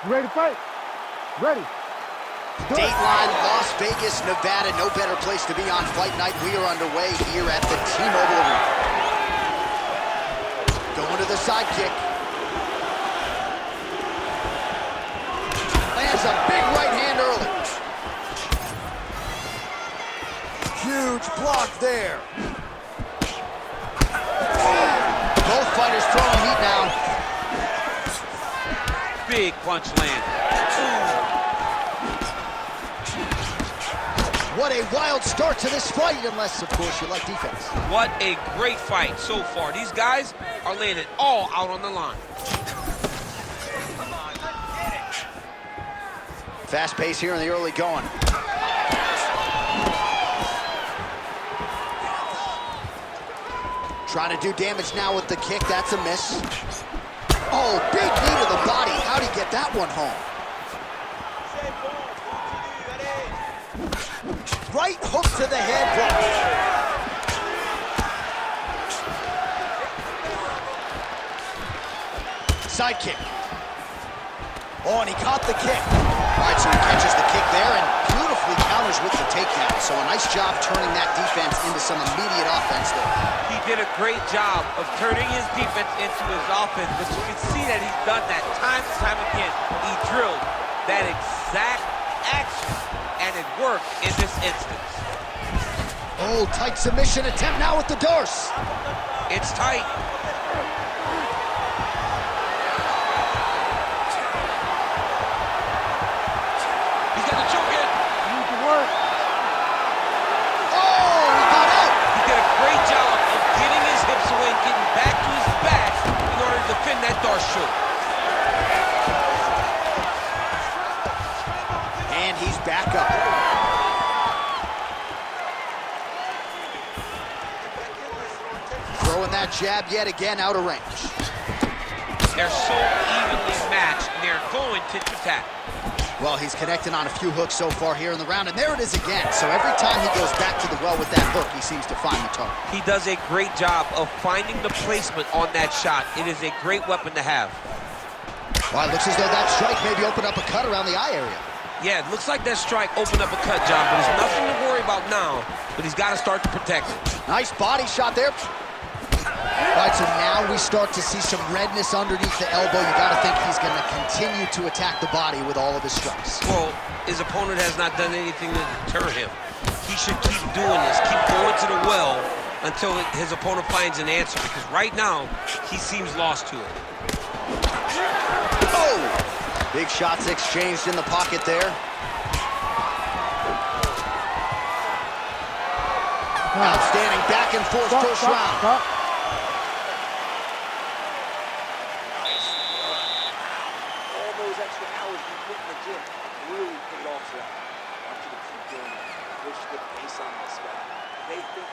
You ready to fight? Ready. Dateline, Las Vegas, Nevada. No better place to be on fight night. We are underway here at the T-Mobile Arena. Going to the side kick. Lands a big right hand early. Huge block there. Both fighters throwing heat now. Big punch land. What a wild start to this fight, unless, of course, you like defense. What a great fight so far. These guys are laying it all out on the line. Fast pace here in the early going. Trying to do damage now with the kick. That's a miss. Oh, big knee to the body. How'd he get that one home? Right hook to the head. Blocked. Side kick. Oh, and he caught the kick. All right, so he catches the kick there and beautifully counters with the takedown. So a nice job turning that defense into some immediate offense there. He did a great job of turning his defense into his offense, but you can see that he's done that time and time again. He drilled that exact action, and it worked in this instance. Oh, tight submission attempt now with the Derares. It's tight. He's got the choke in. Need to work. Oh, he got out. He did a great job of getting his hips away and getting back to his back in order to defend that Derares choke. And he's back up. Throwing that jab yet again out of range. They're so evenly matched, and they're going tit for tat. Well, he's connecting on a few hooks so far here in the round, and there it is again. So every time he goes back to the well with that hook, he seems to find the target. He does a great job of finding the placement on that shot. It is a great weapon to have. Well, it looks as though that strike maybe opened up a cut around the eye area. Yeah, it looks like that strike opened up a cut, John, but there's nothing to worry about now, but he's got to start to protect it. Nice body shot there. All right, so now we start to see some redness underneath the elbow. You got to think he's going to continue to attack the body with all of his strikes. Well, his opponent has not done anything to deter him. He should keep doing this, keep going to the well until his opponent finds an answer, because right now, he seems lost to it. Oh! Big shots exchanged in the pocket there. Outstanding back and forth first round. Stop. All those extra hours you put in the gym really paid off for that. I want you to keep doing that. Push the pace on this guy. They think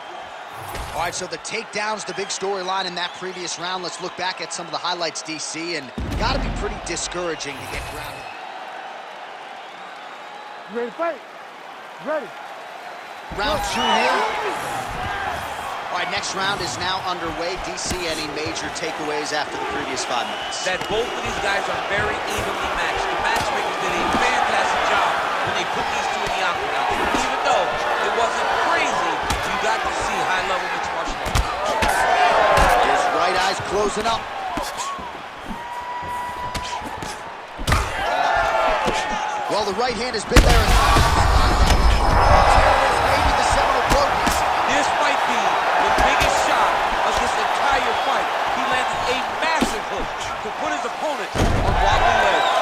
All right, so the takedown's the big storyline in that previous round. Let's look back at some of the highlights, DC, and got to be pretty discouraging to get grounded. You ready to fight? Ready. Round two here. All right, next round is now underway. DC, any major takeaways after the previous 5 minutes? That both of these guys are very evenly matched. The matchmakers did a fantastic job when they put these two in the octagon. Even though it wasn't crazy, you got to see high-level mixed martial arts. His right eye's closing up. Well, the right hand has been there. Maybe the seminal blow. This might be the biggest shot of this entire fight. He landed a massive hook to put his opponent on wobbly legs.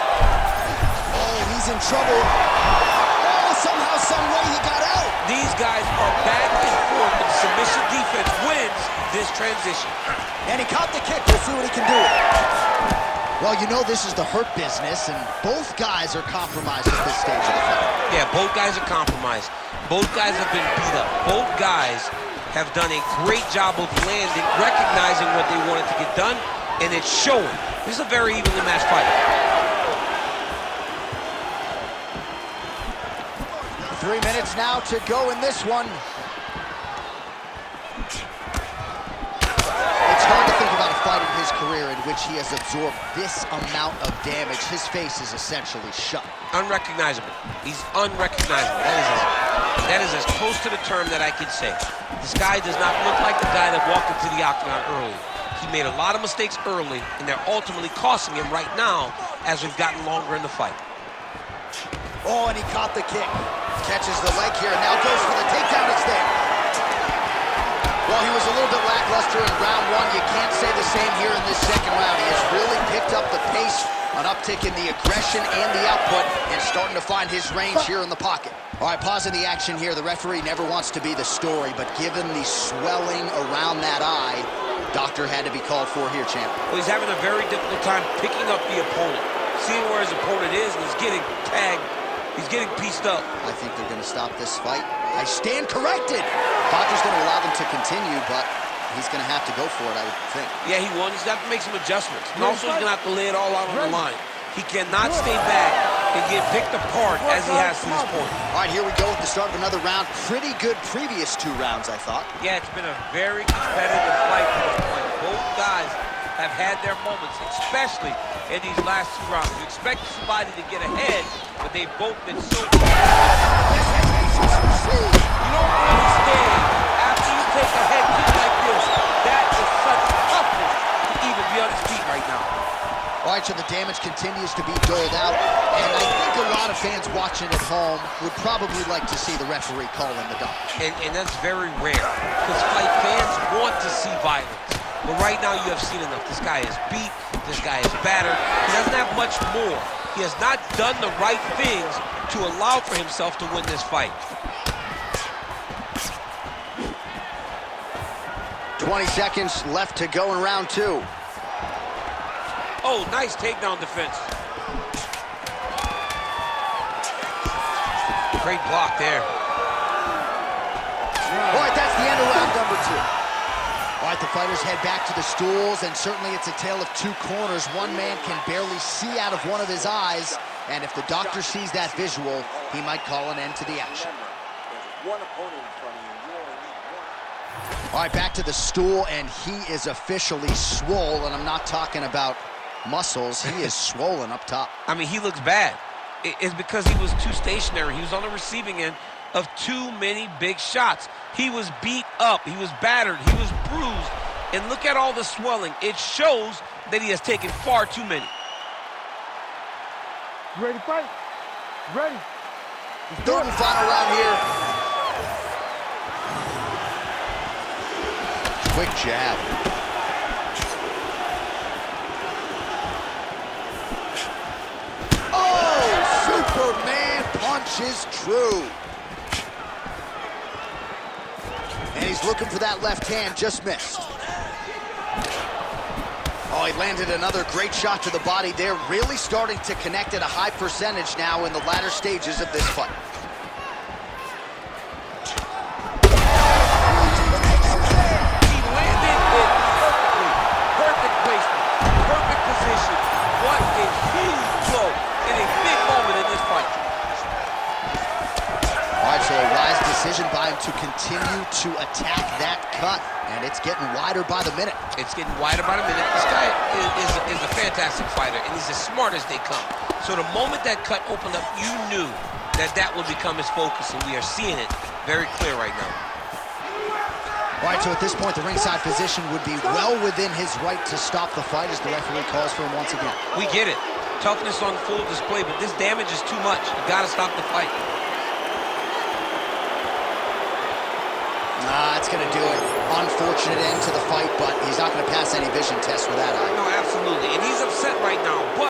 Oh, he's in trouble. Oh, somehow, some way he got out. These guys are back and forth, and submission defense wins this transition. And he caught the kick. We'll see what he can do. Well, you know this is the hurt business, and both guys are compromised at this stage of the fight. Yeah, both guys are compromised. Both guys have been beat up. Both guys have done a great job of landing, recognizing what they wanted to get done, and it's showing. This is a very evenly matched fight. 3 minutes now to go in this one. It's hard to think about a fight in his career career in which he has absorbed this amount of damage. His face is essentially shut. Unrecognizable. He's unrecognizable. That is as close to the term that I can say. This guy does not look like the guy that walked into the octagon early. He made a lot of mistakes early, and they're ultimately costing him right now as we've gotten longer in the fight. Oh, and he caught the kick. Catches the leg here, and now goes for the takedown. It's there. Well, he was a little bit lackluster in round one. You can't say the same here in this second round. He has really picked up the pace, an uptick in the aggression and the output, and starting to find his range here in the pocket. All right, pausing the action here. The referee never wants to be the story, but given the swelling around that eye, doctor had to be called for here, champ. Well, he's having a very difficult time picking up the opponent, seeing where his opponent is, and he's getting tagged. He's getting pieced up. I think they're going to stop this fight. I stand corrected. Doctor's going to allow them to continue, but he's going to have to go for it, I would think. Yeah, he won. He's got to make some adjustments. And also, he's going to have to lay it all out on the line. He cannot stay back and get picked apart as he has to this point. All right, here we go with the start of another round. Pretty good previous 2 rounds, I thought. Yeah, it's been a very competitive fight to this point. Both guys have had their moments, especially in these last 2 rounds. You expect somebody to get ahead, but they've both been so... You don't understand. After you take a head kick like this, that is such toughness to even be on his feet right now. All right, so the damage continues to be doled out, and I think a lot of fans watching at home would probably like to see the referee calling the dog. And that's very rare, because fight fans want to see violence. But right now you have seen enough. This guy is beat, this guy is battered. He doesn't have much more. He has not done the right things to allow for himself to win this fight. 20 seconds left to go in round 2. Oh, nice takedown defense. Great block there. All right, that's the end of round number 2. All right, the fighters head back to the stools, and certainly it's a tale of 2 corners. One man can barely see out of one of his eyes, and if the doctor sees that visual, he might call an end to the action. There's one opponent in front of you. You only need one. All right, back to the stool, and he is officially swole, and I'm not talking about muscles. He is swollen up top. I mean, he looks bad. It's because he was too stationary. He was on the receiving end of too many big shots. He was beat up. He was battered. He was bruised. And look at all the swelling. It shows that he has taken far too many. You ready to fight? Ready. Third and final round here. Quick jab. Superman punch is true. And he's looking for that left hand, just missed. Oh, he landed another great shot to the body there, really starting to connect at a high percentage now in the latter stages of this fight. He landed it perfectly. Perfect placement, perfect position. What a huge blow in a big moment in this fight. All right, so a wise decision by him to continue to attack that cut, and it's getting wider by the minute. It's getting wider by the minute. This guy is a fantastic fighter, and he's as smart as they come. So the moment that cut opened up, you knew that that would become his focus, and we are seeing it very clear right now. All right, so at this point, the ringside position would be well within his right to stop the fight as the referee calls for him once again. We get it. Toughness on full display, but this damage is too much. You gotta stop the fight. It's going to do it. Unfortunate end to the fight, but he's not going to pass any vision test with that eye. No, absolutely. And he's upset right now, but